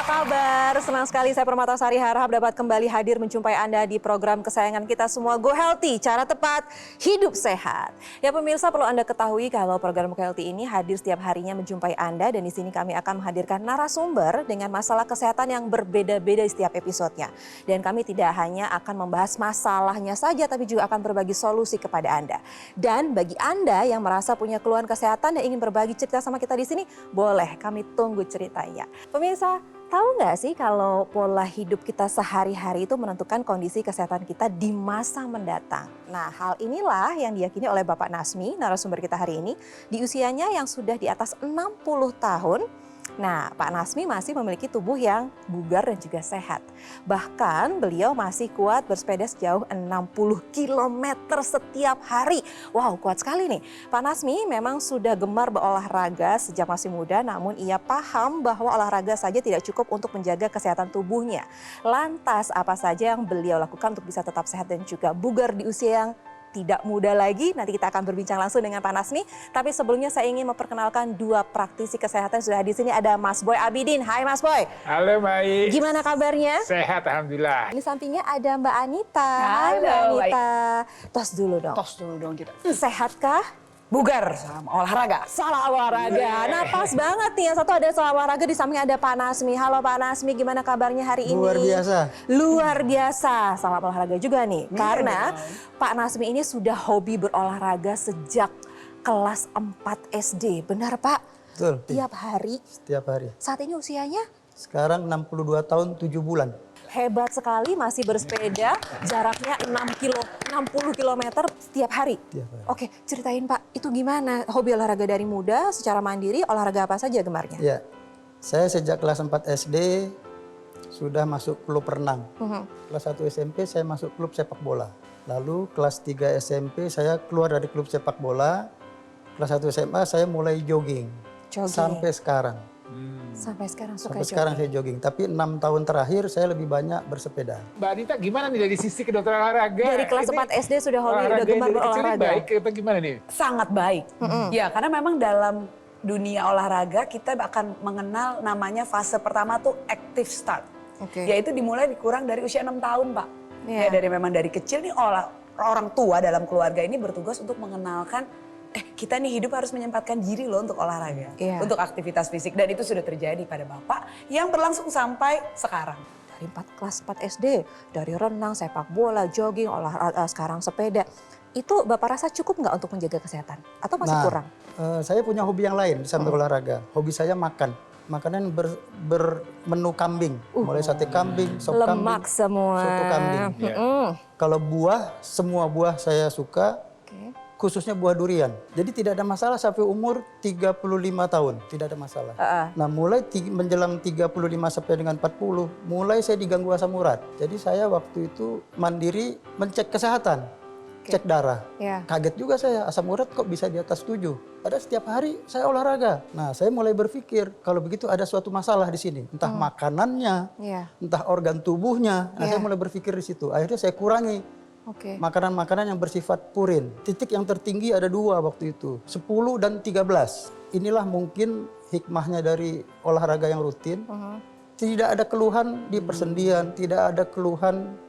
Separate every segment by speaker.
Speaker 1: kabar? Senang sekali saya Permatasari harap dapat kembali hadir menjumpai Anda di program kesayangan kita semua Go Healthy, cara tepat hidup sehat. Ya pemirsa, perlu Anda ketahui kalau program Go Healthy ini hadir setiap harinya menjumpai Anda, dan di sini kami akan menghadirkan narasumber dengan masalah kesehatan yang berbeda-beda di setiap episodenya. Dan kami tidak hanya akan membahas masalahnya saja, tapi juga akan berbagi solusi kepada Anda. Dan bagi Anda yang merasa punya keluhan kesehatan dan ingin berbagi cerita sama kita di sini, boleh, kami tunggu ceritanya. Pemirsa, tahu nggak sih kalau pola hidup kita sehari-hari itu menentukan kondisi kesehatan kita di masa mendatang. Nah, hal inilah yang diyakini oleh Bapak Nasmi, narasumber kita hari ini, di usianya yang sudah di atas 60 tahun. Nah, Pak Nasmi masih memiliki tubuh yang bugar dan juga sehat. Bahkan beliau masih kuat bersepeda sejauh 60 km setiap hari. Wow, kuat sekali nih. Pak Nasmi memang sudah gemar berolahraga sejak masih muda, namun ia paham bahwa olahraga saja tidak cukup untuk menjaga kesehatan tubuhnya. Lantas, apa saja yang beliau lakukan untuk bisa tetap sehat dan juga bugar di usia yang tidak muda lagi? Nanti kita akan berbincang langsung dengan Pak Nasmi. Tapi sebelumnya saya ingin memperkenalkan dua praktisi kesehatan sudah di sini. Ada Mas Boy Abidin. Hai Mas Boy.
Speaker 2: Halo baik.
Speaker 1: Gimana kabarnya?
Speaker 2: Sehat alhamdulillah.
Speaker 1: Di sampingnya ada Mbak Anita. Hai
Speaker 3: Halo,
Speaker 1: Mbak Anita. Tos dulu dong.
Speaker 3: Tos dulu dong kita.
Speaker 1: Sehatkah?
Speaker 3: Bugar sama olahraga.
Speaker 1: Salah olahraga. Nah pas banget nih, yang satu ada salah olahraga, di samping ada Pak Nasmi. Halo Pak Nasmi, gimana kabarnya hari ini?
Speaker 4: Luar biasa.
Speaker 1: Luar biasa. Salah olahraga juga nih. Karena Pak Nasmi ini sudah hobi berolahraga sejak kelas 4 SD. Benar Pak?
Speaker 4: Betul.
Speaker 1: Tiap hari.
Speaker 4: Setiap hari.
Speaker 1: Saat ini usianya?
Speaker 4: Sekarang 62 tahun 7 bulan.
Speaker 1: Hebat sekali, masih bersepeda jaraknya 60 km setiap hari.
Speaker 4: Setiap hari.
Speaker 1: Oke, ceritain Pak, itu gimana hobi olahraga dari muda secara mandiri, olahraga apa saja gemarnya?
Speaker 4: Ya, saya sejak kelas 4 SD sudah masuk klub renang. Kelas 1 SMP saya masuk klub sepak bola. Lalu kelas 3 SMP saya keluar dari klub sepak bola. Kelas 1 SMA saya mulai jogging. Sampai sekarang.
Speaker 1: Sampai sekarang suka
Speaker 4: Sampai sekarang saya jogging. Tapi 6 tahun terakhir saya lebih banyak bersepeda.
Speaker 2: Mbak Anita gimana nih dari sisi kedokteran olahraga?
Speaker 1: Dari kelas 4 SD sudah hobi, udah gemar berolahraga.
Speaker 2: Baik atau gimana nih?
Speaker 3: Sangat baik. Ya, karena memang dalam dunia olahraga kita akan mengenal namanya fase pertama tuh active start.
Speaker 1: Oke.
Speaker 3: Yaitu dimulai kurang dari usia 6 tahun, Pak.
Speaker 1: Iya.
Speaker 3: Ya, memang dari kecil nih orang tua dalam keluarga ini bertugas untuk mengenalkan kita nih hidup harus menyempatkan diri loh untuk olahraga, untuk aktivitas fisik, dan itu sudah terjadi pada Bapak yang berlangsung sampai sekarang.
Speaker 1: Dari kelas 4 SD, dari renang, sepak bola, jogging, olahraga, sekarang sepeda. Itu Bapak rasa cukup nggak untuk menjaga kesehatan? Atau masih kurang?
Speaker 4: Saya punya hobi yang lain di samping olahraga. Hobi saya makan. Makanan bermenu kambing. Mulai sate kambing, sop kambing.
Speaker 1: Lemak semua.
Speaker 4: Soto kambing. Kalau buah, semua buah saya suka. Khususnya buah durian. Jadi tidak ada masalah sampai umur 35 tahun. Tidak ada masalah. Nah mulai menjelang 35 sampai dengan 40, mulai saya diganggu asam urat. Jadi saya waktu itu mandiri mencek kesehatan. Cek darah. Kaget juga saya, asam urat kok bisa di atas 7. Padahal setiap hari saya olahraga. Nah saya mulai berpikir, kalau begitu ada suatu masalah di sini. Entah makanannya, entah organ tubuhnya. Nah saya mulai berpikir di situ. Akhirnya saya kurangi makanan-makanan yang bersifat purin. Titik yang tertinggi ada 2 waktu itu, 10 dan 13. Inilah mungkin hikmahnya dari olahraga yang rutin. Tidak ada keluhan di persendian, tidak ada keluhan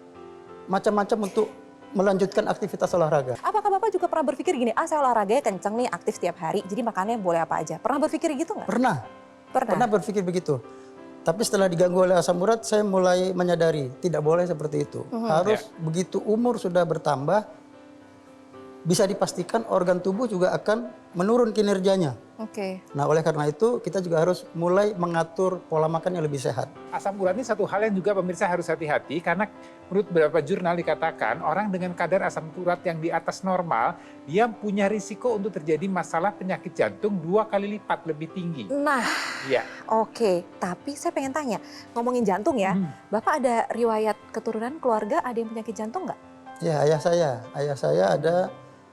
Speaker 4: macam-macam untuk melanjutkan aktivitas olahraga.
Speaker 1: Apakah Bapak juga pernah berpikir gini, saya olahraganya kenceng nih, aktif setiap hari, jadi makannya boleh apa aja. Pernah berpikir gitu nggak? Pernah
Speaker 4: Berpikir begitu. Tapi setelah diganggu oleh asam urat, saya mulai menyadari tidak boleh seperti itu. Harus begitu umur sudah bertambah, bisa dipastikan organ tubuh juga akan menurun kinerjanya. Nah oleh karena itu kita juga harus mulai mengatur pola makan yang lebih sehat.
Speaker 2: Asam urat ini satu hal yang juga pemirsa harus hati-hati, karena menurut beberapa jurnal dikatakan orang dengan kadar asam urat yang di atas normal, dia punya risiko untuk terjadi masalah penyakit jantung 2 kali lipat lebih tinggi.
Speaker 1: Nah, tapi saya pengen tanya, ngomongin jantung ya, Bapak ada riwayat keturunan keluarga ada yang penyakit jantung nggak?
Speaker 4: Ya, ayah saya ada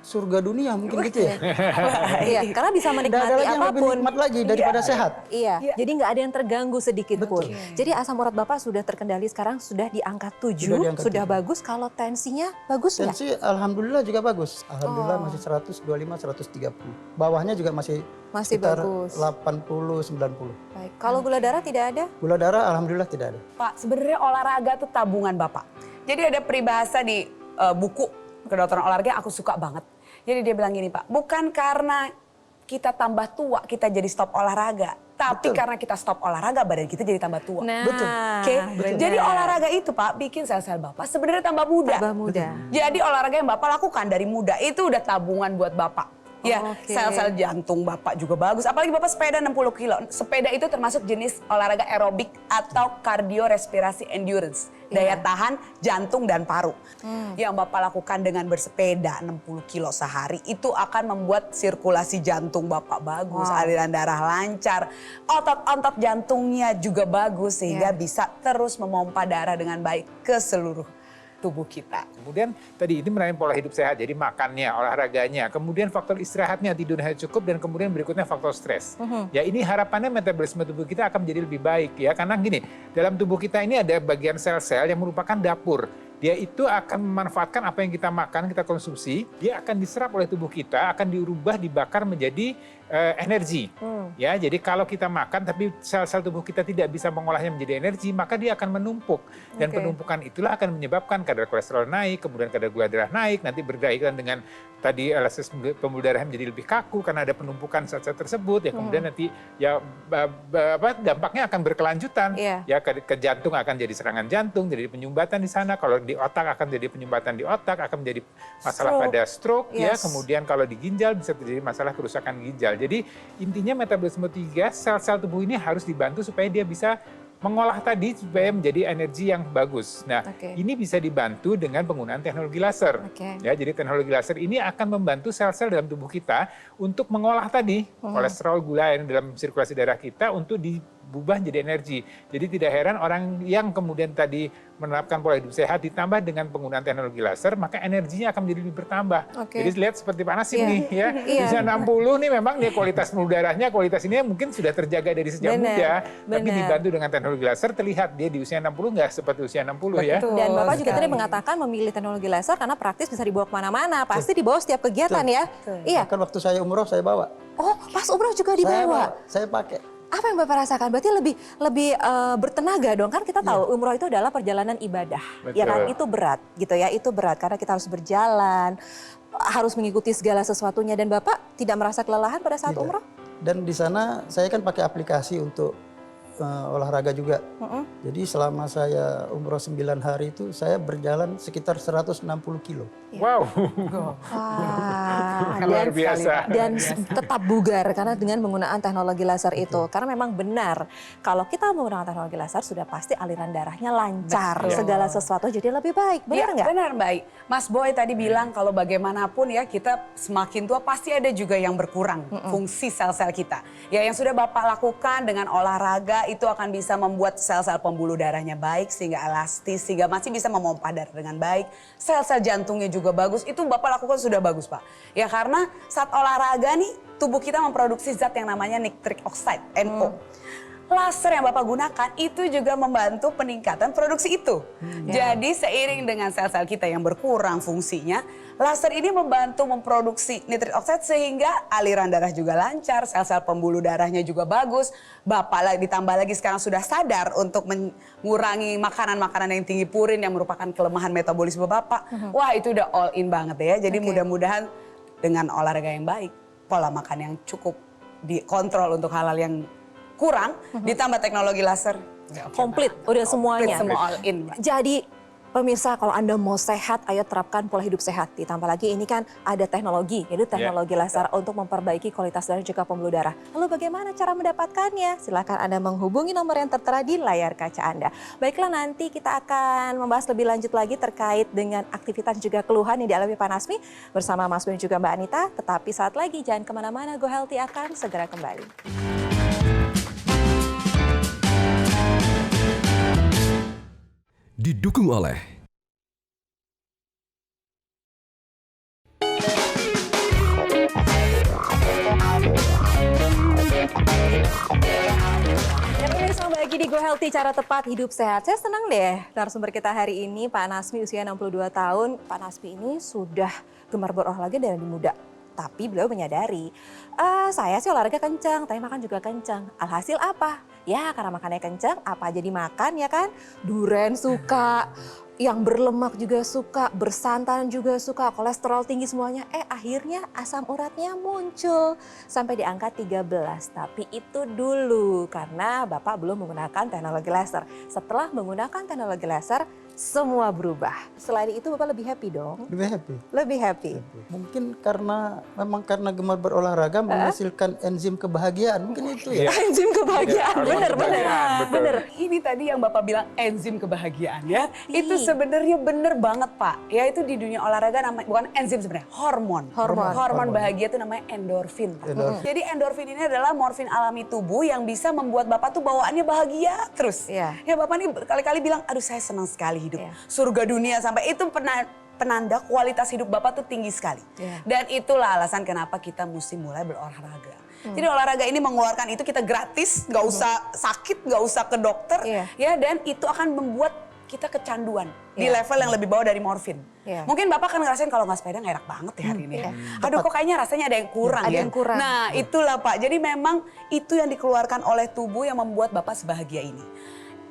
Speaker 4: surga dunia mungkin gitu ya.
Speaker 1: Iya, karena bisa
Speaker 4: Tidak ada
Speaker 1: menikmati
Speaker 4: lagi yang lebih
Speaker 1: apapun.
Speaker 4: nikmat lagi daripada sehat.
Speaker 1: Iya, jadi nggak ada yang terganggu sedikit pun. Jadi asam urat Bapak sudah terkendali sekarang, sudah di angka 7,
Speaker 4: Sudah di angka
Speaker 1: sudah
Speaker 4: 7.
Speaker 1: bagus. Kalau tensinya bagus nggak?
Speaker 4: Tensi alhamdulillah juga bagus. Alhamdulillah masih 125, 130. Bawahnya juga masih sekitar
Speaker 1: bagus.
Speaker 4: 80, 90.
Speaker 1: Baik. Kalau gula darah tidak ada?
Speaker 4: Gula darah alhamdulillah tidak ada.
Speaker 3: Pak, sebenarnya olahraga tuh tabungan Bapak. Jadi ada peribahasa di buku kedokteran olahraga aku suka banget. Jadi dia bilang gini Pak, bukan karena kita tambah tua kita jadi stop olahraga. Tapi karena kita stop olahraga badan kita jadi tambah tua.
Speaker 1: Nah,
Speaker 4: Betul.
Speaker 3: Oke, jadi olahraga itu Pak bikin sel-sel Bapak sebenarnya tambah muda.
Speaker 1: tambah muda.
Speaker 3: Jadi olahraga yang Bapak lakukan dari muda itu udah tabungan buat Bapak. Ya,
Speaker 1: Oke.
Speaker 3: sel-sel jantung Bapak juga bagus. Apalagi Bapak sepeda 60 kilo. Sepeda itu termasuk jenis olahraga aerobik atau kardiorespirasi endurance. Daya tahan jantung dan paru. Yang Bapak lakukan dengan bersepeda 60 kilo sehari itu akan membuat sirkulasi jantung Bapak bagus, aliran darah lancar, otot-otot jantungnya juga bagus sehingga bisa terus memompa darah dengan baik ke seluruh tubuh kita.
Speaker 2: Kemudian tadi ini menarik pola hidup sehat, jadi makannya, olahraganya, kemudian faktor istirahatnya, tidurnya cukup, dan kemudian berikutnya faktor stres. Ya ini harapannya metabolisme tubuh kita akan menjadi lebih baik ya, karena gini, dalam tubuh kita ini ada bagian sel-sel yang merupakan dapur. Dia itu akan memanfaatkan apa yang kita makan, kita konsumsi, dia akan diserap oleh tubuh kita, akan diubah, dibakar menjadi energi. Ya, jadi kalau kita makan tapi sel-sel tubuh kita tidak bisa mengolahnya menjadi energi, maka dia akan menumpuk. Dan penumpukan itulah akan menyebabkan kadar kolesterol naik, kemudian kadar gula darah naik, nanti berkaitan dengan tadi elastisitas pembuluh darah menjadi lebih kaku karena ada penumpukan sel-sel tersebut. Ya kemudian nanti ya dampaknya akan berkelanjutan. Ya ke jantung akan jadi serangan jantung, jadi penyumbatan di sana. Kalau di otak akan jadi penyumbatan di otak, akan menjadi masalah pada stroke. Ya kemudian kalau di ginjal bisa terjadi masalah kerusakan ginjal. Jadi intinya metabolisme 3, sel-sel tubuh ini harus dibantu supaya dia bisa mengolah tadi supaya menjadi energi yang bagus. Nah, ini bisa dibantu dengan penggunaan teknologi laser. Ya, jadi teknologi laser ini akan membantu sel-sel dalam tubuh kita untuk mengolah tadi kolesterol, gula yang dalam sirkulasi darah kita untuk diubah menjadi energi. Jadi tidak heran orang yang kemudian tadi menerapkan pola hidup sehat ditambah dengan penggunaan teknologi laser, maka energinya akan menjadi lebih bertambah. Jadi lihat seperti Pak Nasim nih ya. Di usia 60 nih memang dia kualitas pembuluh darahnya, kualitas ini mungkin sudah terjaga dari sejak muda. Tapi dibantu dengan teknologi laser terlihat dia di usia 60 nggak seperti usia 60 ya.
Speaker 1: Dan Bapak juga tadi mengatakan memilih teknologi laser karena praktis bisa dibawa kemana-mana. Pasti dibawa setiap kegiatan ya. Iya.
Speaker 4: Bahkan waktu saya umroh saya bawa.
Speaker 1: Oh, pas umroh juga dibawa?
Speaker 4: Saya pakai.
Speaker 1: Apa yang Bapak rasakan? Berarti lebih bertenaga dong, kan kita tahu umroh itu adalah perjalanan ibadah. Ya kan, itu berat gitu ya, itu berat karena kita harus berjalan, harus mengikuti segala sesuatunya. Dan Bapak tidak merasa kelelahan pada saat umroh?
Speaker 4: Dan di sana saya kan pakai aplikasi untuk olahraga juga. Jadi selama saya umroh 9 hari itu saya berjalan sekitar 160 kilo.
Speaker 2: Wow. Luar biasa.
Speaker 1: Dan tetap bugar karena dengan menggunakan teknologi laser itu. Karena memang benar kalau kita menggunakan teknologi laser sudah pasti aliran darahnya lancar. Segala sesuatu jadi lebih baik. Benar nggak?
Speaker 3: Benar, baik. Mas Boy tadi bilang kalau bagaimanapun ya kita semakin tua pasti ada juga yang berkurang fungsi sel-sel kita. Ya yang sudah Bapak lakukan dengan olahraga itu akan bisa membuat sel-sel pembuluh darahnya baik sehingga elastis, sehingga masih bisa memompa darah dengan baik. Sel-sel jantungnya juga bagus, itu Bapak lakukan sudah bagus Pak. Ya karena saat olahraga nih tubuh kita memproduksi zat yang namanya nitric oxide, NO. Laser yang Bapak gunakan itu juga membantu peningkatan produksi itu. Jadi seiring dengan sel-sel kita yang berkurang fungsinya, laser ini membantu memproduksi nitric oxide sehingga aliran darah juga lancar, sel-sel pembuluh darahnya juga bagus. Bapak ditambah lagi sekarang sudah sadar untuk mengurangi makanan-makanan yang tinggi purin yang merupakan kelemahan metabolisme Bapak. Wah itu udah all in banget ya. Jadi mudah-mudahan dengan olahraga yang baik, pola makan yang cukup dikontrol untuk hal-hal yang kurang, ditambah teknologi laser.
Speaker 1: Komplit, udah semuanya.
Speaker 3: Semua all in.
Speaker 1: Jadi pemirsa kalau Anda mau sehat, ayo terapkan pola hidup sehat. Ditambah lagi ini kan ada teknologi, yaitu teknologi laser untuk memperbaiki kualitas darah juga pembuluh darah. Lalu bagaimana cara mendapatkannya? Silakan Anda menghubungi nomor yang tertera di layar kaca Anda. Baiklah, nanti kita akan membahas lebih lanjut lagi terkait dengan aktivitas juga keluhan yang dialami Pak Nasmi bersama Mas Boy juga Mbak Anita. Tetapi saat lagi jangan kemana-mana, Go Healthy akan segera kembali.
Speaker 5: Didukung oleh
Speaker 1: Ya pemirsa, bagi di Go Healthy cara tepat hidup sehat. Saya senang deh narasumber kita hari ini Pak Nasmi usia 62 tahun. Pak Nasmi ini sudah gemar berolahraga dari muda. Tapi beliau menyadari, saya sih olahraga kencang, tapi makan juga kencang. Alhasil apa? Ya karena makannya kencang, apa aja dimakan ya kan? Duren suka, yang berlemak juga suka, bersantan juga suka, kolesterol tinggi semuanya. Akhirnya asam uratnya muncul sampai di angka 13. Tapi itu dulu karena Bapak belum menggunakan teknologi laser. Setelah menggunakan teknologi laser, semua berubah. Selain itu Bapak lebih happy dong?
Speaker 4: Lebih happy.
Speaker 1: Lebih happy.
Speaker 4: Mungkin memang karena gemar berolahraga menghasilkan enzim kebahagiaan. Mungkin itu ya.
Speaker 1: Enzim kebahagiaan, bener.
Speaker 2: Betul.
Speaker 3: Ini tadi yang Bapak bilang enzim kebahagiaan ya. Itu sebenarnya bener banget Pak. Ya itu di dunia olahraga namanya bukan enzim sebenarnya, hormon. Hormon bahagia itu namanya endorfin. Jadi endorfin ini adalah morfin alami tubuh yang bisa membuat Bapak tuh bawaannya bahagia terus. Ya Bapak nih kali-kali bilang, aduh saya senang sekali hidup. Surga dunia sampai itu penanda kualitas hidup Bapak tuh tinggi sekali. Dan itulah alasan kenapa kita mesti mulai berolahraga. Jadi olahraga ini mengeluarkan itu kita gratis, nggak usah sakit, nggak usah ke dokter, ya. Dan itu akan membuat kita kecanduan di level yang lebih bawah dari morfin. Mungkin Bapak kan ngerasain kalau nggak sepeda nggak enak banget ya hari ini. Aduh kok kayaknya rasanya ada yang kurang ya. Nah itulah Pak. Jadi memang itu yang dikeluarkan oleh tubuh yang membuat Bapak sebahagia ini.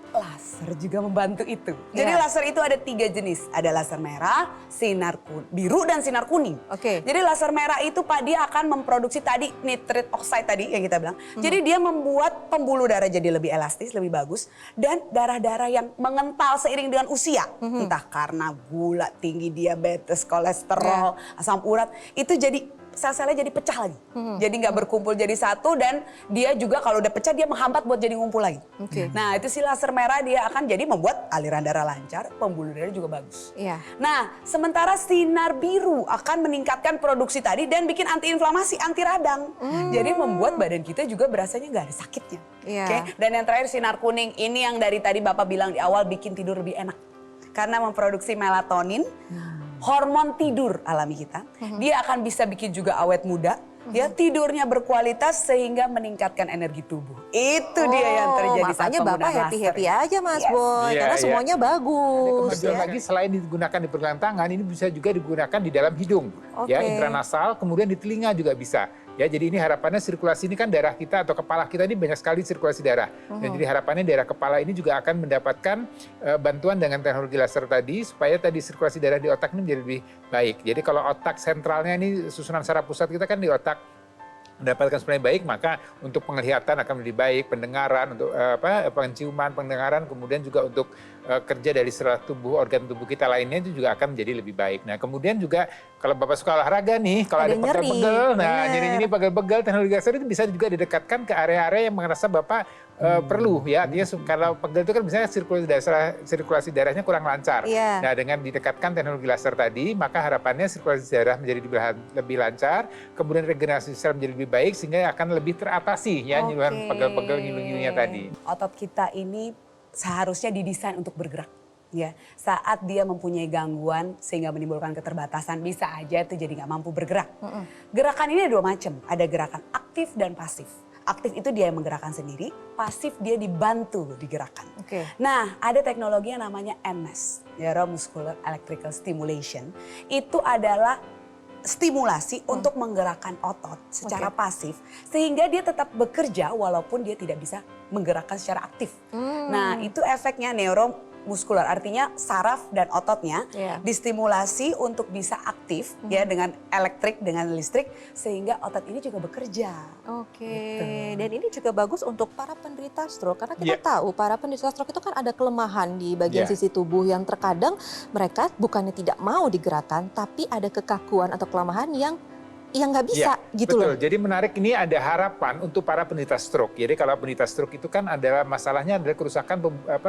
Speaker 3: Laser juga membantu itu. Jadi laser itu ada 3 jenis. Ada laser merah, sinar biru, dan sinar kuning. Jadi laser merah itu Pak dia akan memproduksi tadi nitrate oxide tadi yang kita bilang. Jadi dia membuat pembuluh darah jadi lebih elastis, lebih bagus. Dan darah-darah yang mengental seiring dengan usia. Entah karena gula tinggi, diabetes, kolesterol, asam urat. Itu jadi sel-selnya jadi pecah lagi. Jadi nggak berkumpul jadi satu dan dia juga kalau udah pecah dia menghambat buat jadi ngumpul lagi. Nah itu si laser merah dia akan jadi membuat aliran darah lancar, pembuluh darah juga bagus. Nah sementara sinar biru akan meningkatkan produksi tadi dan bikin antiinflamasi, anti radang. Jadi membuat badan kita juga berasanya nggak ada sakitnya. Dan yang terakhir sinar kuning ini yang dari tadi Bapak bilang di awal bikin tidur lebih enak. Karena memproduksi melatonin. Hormon tidur alami kita, dia akan bisa bikin juga awet muda, ya tidurnya berkualitas sehingga meningkatkan energi tubuh. Itu dia yang terjadi saat
Speaker 1: makanya Bapak happy-happy aja Mas Boy, karena semuanya bagus.
Speaker 2: Kemudian lagi selain digunakan di pergelangan tangan, ini bisa juga digunakan di dalam hidung, ya intranasal, kemudian di telinga juga bisa. Ya, jadi ini harapannya sirkulasi ini kan darah kita atau kepala kita ini banyak sekali sirkulasi darah. Dan jadi harapannya daerah kepala ini juga akan mendapatkan bantuan dengan teknologi laser tadi supaya tadi sirkulasi darah di otak ini menjadi lebih baik. Jadi kalau otak sentralnya ini susunan saraf pusat kita kan di otak mendapatkan sebenarnya baik, maka untuk penglihatan akan lebih baik, pendengaran, untuk penciuman, pendengaran, kemudian juga untuk kerja dari seluruh tubuh, organ tubuh kita lainnya itu juga akan menjadi lebih baik. Nah kemudian juga kalau Bapak suka olahraga nih, kalau ada pegel-pegel, nah nyeri-nyeri pegel-pegel, teknologi laser itu bisa juga didekatkan ke area-area yang merasa Bapak perlu ya. Artinya kalau pegel itu kan misalnya sirkulasi darahnya kurang lancar. Nah dengan didekatkan teknologi laser tadi, maka harapannya sirkulasi darah menjadi lebih lancar, kemudian regenerasi sel menjadi lebih baik sehingga akan lebih teratasi ya nyuruhan pegel-pegel ngilu-ngilunya tadi.
Speaker 3: Otot kita ini seharusnya didesain untuk bergerak. Ya, saat dia mempunyai gangguan sehingga menimbulkan keterbatasan bisa aja itu jadi nggak mampu bergerak. Gerakan ini ada 2 macam, ada gerakan aktif dan pasif. Aktif itu dia yang menggerakkan sendiri, pasif dia dibantu digerakkan. Nah, ada teknologi yang namanya NMES, Neuromuscular Electrical Stimulation. Itu adalah stimulasi untuk menggerakkan otot secara pasif sehingga dia tetap bekerja walaupun dia tidak bisa menggerakkan secara aktif. Nah, itu efeknya neuromuskular, artinya saraf dan ototnya distimulasi untuk bisa aktif ya dengan elektrik, dengan listrik sehingga otot ini juga bekerja. Gitu.
Speaker 1: Dan ini juga bagus untuk para penderita stroke karena kita tahu para penderita stroke itu kan ada kelemahan di bagian sisi tubuh yang terkadang mereka bukannya tidak mau digerakkan tapi ada kekakuan atau kelemahan yang nggak bisa gitu
Speaker 2: betul.
Speaker 1: loh.
Speaker 2: Jadi menarik, ini ada harapan untuk para penderita stroke. Jadi kalau penderita stroke itu kan adalah masalahnya adalah kerusakan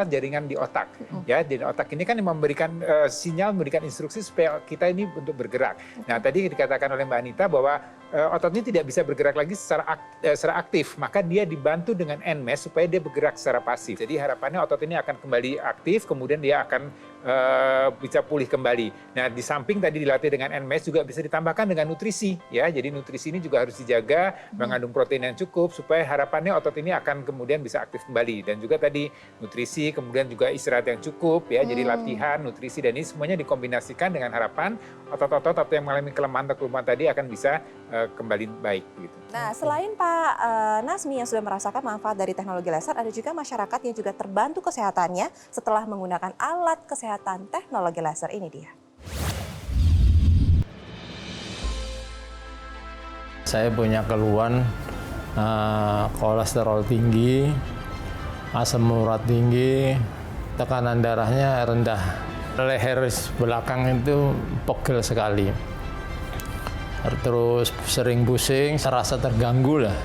Speaker 2: jaringan di otak. Ya, di otak ini kan memberikan sinyal, memberikan instruksi supaya kita ini untuk bergerak. Nah, tadi dikatakan oleh Mbak Anita bahwa otot ini tidak bisa bergerak lagi secara aktif, maka dia dibantu dengan NMES supaya dia bergerak secara pasif. Jadi harapannya otot ini akan kembali aktif, kemudian dia akan bisa pulih kembali. Nah, di samping tadi dilatih dengan NMAS juga bisa ditambahkan dengan nutrisi ya. Jadi nutrisi ini juga harus dijaga, mengandung protein yang cukup supaya harapannya otot ini akan kemudian bisa aktif kembali. Dan juga tadi nutrisi, kemudian juga istirahat yang cukup ya. Jadi latihan, nutrisi dan ini semuanya dikombinasikan dengan harapan otot-otot atau yang mengalami kelemahan atau kelumpuhan tadi akan bisa kembali baik gitu.
Speaker 1: Nah, selain Pak Nazmi yang sudah merasakan manfaat dari teknologi laser, ada juga masyarakat yang juga terbantu kesehatannya setelah menggunakan alat kesehatan teknologi laser ini dia.
Speaker 5: Saya punya keluhan kolesterol tinggi, asam urat tinggi, tekanan darahnya rendah. Leher belakang itu pegel sekali. Terus sering pusing, serasa terganggu lah.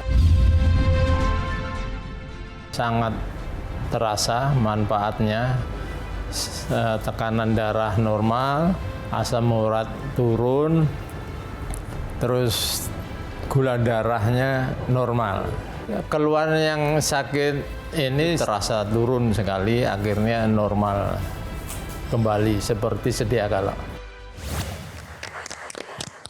Speaker 5: Sangat terasa manfaatnya, tekanan darah normal, asam urat turun, terus gula darahnya normal. Keluhan yang sakit ini terasa turun sekali, akhirnya normal kembali seperti sedia kala.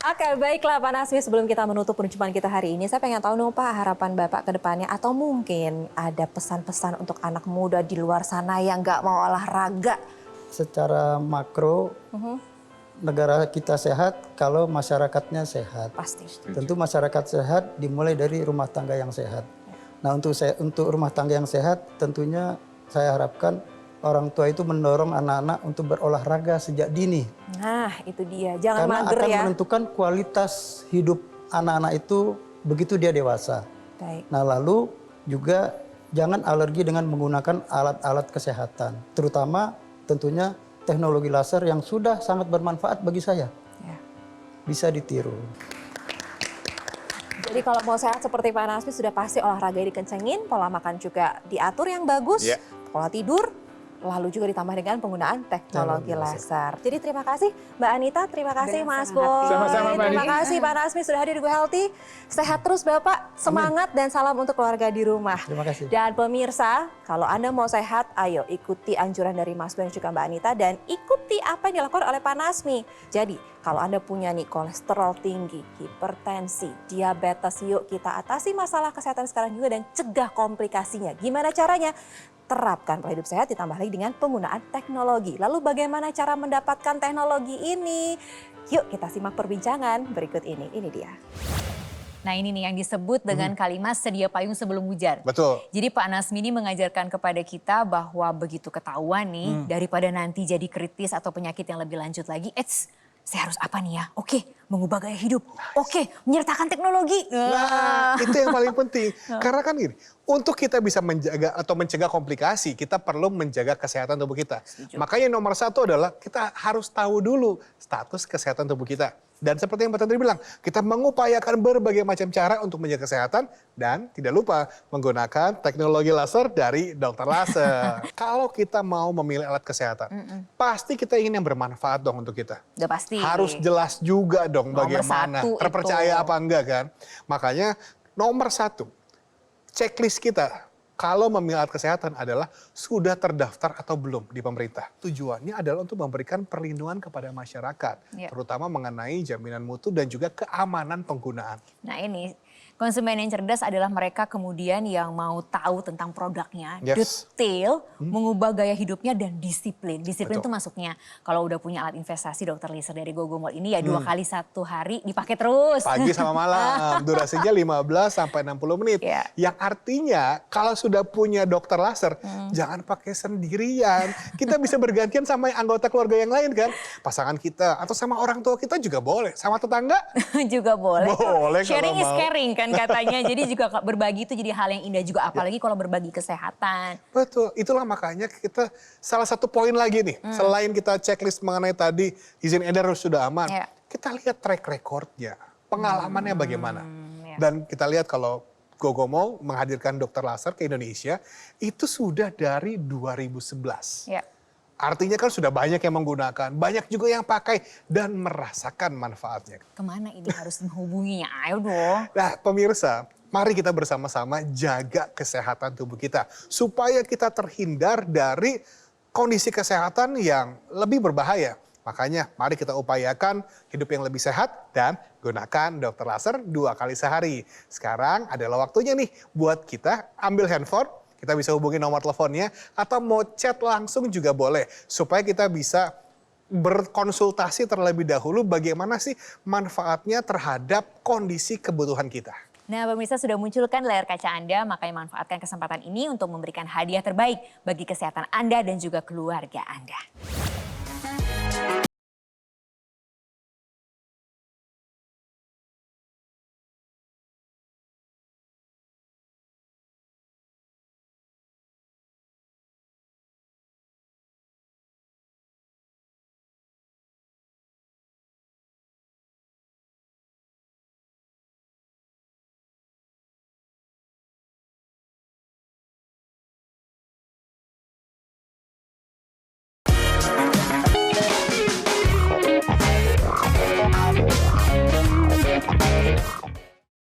Speaker 1: Oke, baiklah Pak Nazmi, sebelum kita menutup perjumpaan kita hari ini, saya pengen tahu dong Pak, harapan Bapak ke depannya atau mungkin ada pesan-pesan untuk anak muda di luar sana yang nggak mau olahraga.
Speaker 4: Secara makro, negara kita sehat kalau masyarakatnya sehat.
Speaker 1: Pasti.
Speaker 4: Tentu masyarakat sehat dimulai dari rumah tangga yang sehat. Nah, untuk rumah tangga yang sehat tentunya saya harapkan orang tua itu mendorong anak-anak untuk berolahraga sejak dini.
Speaker 1: Nah, itu dia. Jangan
Speaker 4: Karena
Speaker 1: mager
Speaker 4: akan
Speaker 1: ya.
Speaker 4: menentukan kualitas hidup anak-anak itu begitu dia dewasa.
Speaker 1: Baik.
Speaker 4: Nah, lalu juga jangan alergi dengan menggunakan alat-alat kesehatan. Terutama tentunya teknologi laser yang sudah sangat bermanfaat bagi saya.
Speaker 1: Ya.
Speaker 4: Bisa ditiru.
Speaker 1: Jadi kalau mau sehat seperti Pak Nazmi sudah pasti olahraga dikencengin, pola makan juga diatur yang bagus, pola tidur, lalu juga ditambah dengan penggunaan teknologi laser. Jadi terima kasih Mbak Anita, terima kasih Mas Boy.
Speaker 2: Sama-sama, Mbak
Speaker 1: Terima kasih Pak Nazmi sudah hadir di Go Healthy. Sehat terus Bapak, semangat dan salam untuk keluarga di rumah.
Speaker 4: Terima kasih.
Speaker 1: Dan pemirsa, kalau Anda mau sehat, ayo ikuti anjuran dari Mas Boy dan juga Mbak Anita dan ikuti apa yang dilakukan oleh Pak Nazmi. Jadi kalau Anda punya nih kolesterol tinggi, hipertensi, diabetes, yuk kita atasi masalah kesehatan sekarang juga dan cegah komplikasinya. Gimana caranya? Terapkan pola hidup sehat ditambah lagi dengan penggunaan teknologi. Lalu bagaimana cara mendapatkan teknologi ini? Yuk kita simak perbincangan berikut ini. Ini dia.
Speaker 6: Nah ini nih yang disebut dengan kalimat sedia payung sebelum hujan.
Speaker 7: Betul.
Speaker 6: Jadi Pak Nazmi ini mengajarkan kepada kita bahwa begitu ketahuan nih daripada nanti jadi kritis atau penyakit yang lebih lanjut lagi, saya harus apa nih ya? Oke, mengubah gaya hidup. Oke, menyertakan teknologi.
Speaker 7: Nah, itu yang paling penting. Karena kan gini, untuk kita bisa menjaga atau mencegah komplikasi, kita perlu menjaga kesehatan tubuh kita. Makanya nomor satu adalah kita harus tahu dulu status kesehatan tubuh kita. Dan seperti yang Mbak Tantri bilang, kita mengupayakan berbagai macam cara untuk menjaga kesehatan dan tidak lupa menggunakan teknologi laser dari dokter laser. Kalau kita mau memilih alat kesehatan, pasti kita ingin yang bermanfaat dong untuk kita.
Speaker 6: Udah pasti.
Speaker 7: Harus jelas juga dong
Speaker 6: Nomor
Speaker 7: bagaimana,
Speaker 6: satu
Speaker 7: terpercaya
Speaker 6: itu.
Speaker 7: apa enggak kan. Makanya nomor satu, checklist kita kalau memilih alat kesehatan adalah sudah terdaftar atau belum di pemerintah. Tujuannya adalah untuk memberikan perlindungan kepada masyarakat, terutama mengenai jaminan mutu dan juga keamanan penggunaan.
Speaker 6: Nah ini, konsumen yang cerdas adalah mereka kemudian yang mau tahu tentang produknya, detail, mengubah gaya hidupnya dan disiplin. Disiplin itu masuknya kalau udah punya alat investasi dokter laser dari Gogomall ini ya 2 kali 1 hari dipakai terus.
Speaker 7: Pagi sama malam, durasinya 15 sampai 60 menit. Yang artinya kalau sudah punya dokter laser, jangan pakai sendirian. Kita bisa bergantian sama anggota keluarga yang lain kan. Pasangan kita atau sama orang tua kita juga boleh. Sama tetangga
Speaker 6: juga boleh.
Speaker 7: Boleh
Speaker 6: Sharing
Speaker 7: kalau
Speaker 6: is
Speaker 7: mau.
Speaker 6: caring kan katanya. Jadi juga berbagi itu jadi hal yang indah juga. Apalagi kalau berbagi kesehatan.
Speaker 7: Betul, itulah makanya kita salah satu poin lagi nih. Selain kita checklist mengenai tadi izin edar sudah aman. Kita lihat track recordnya, pengalamannya bagaimana. Dan kita lihat kalau Gogomall menghadirkan dokter laser ke Indonesia itu sudah dari 2011. Artinya kan sudah banyak yang menggunakan, banyak juga yang pakai dan merasakan manfaatnya.
Speaker 6: Kemana ini harus menghubunginya? Ayo dong.
Speaker 7: Nah pemirsa, mari kita bersama-sama jaga kesehatan tubuh kita. Supaya kita terhindar dari kondisi kesehatan yang lebih berbahaya. Makanya mari kita upayakan hidup yang lebih sehat dan gunakan dokter laser 2 kali sehari. Sekarang adalah waktunya nih buat kita ambil handphone, kita bisa hubungi nomor teleponnya atau mau chat langsung juga boleh. Supaya kita bisa berkonsultasi terlebih dahulu bagaimana sih manfaatnya terhadap kondisi kebutuhan kita.
Speaker 6: Nah, pemirsa sudah munculkan layar kaca Anda, makanya manfaatkan kesempatan ini untuk memberikan hadiah terbaik bagi kesehatan Anda dan juga keluarga Anda.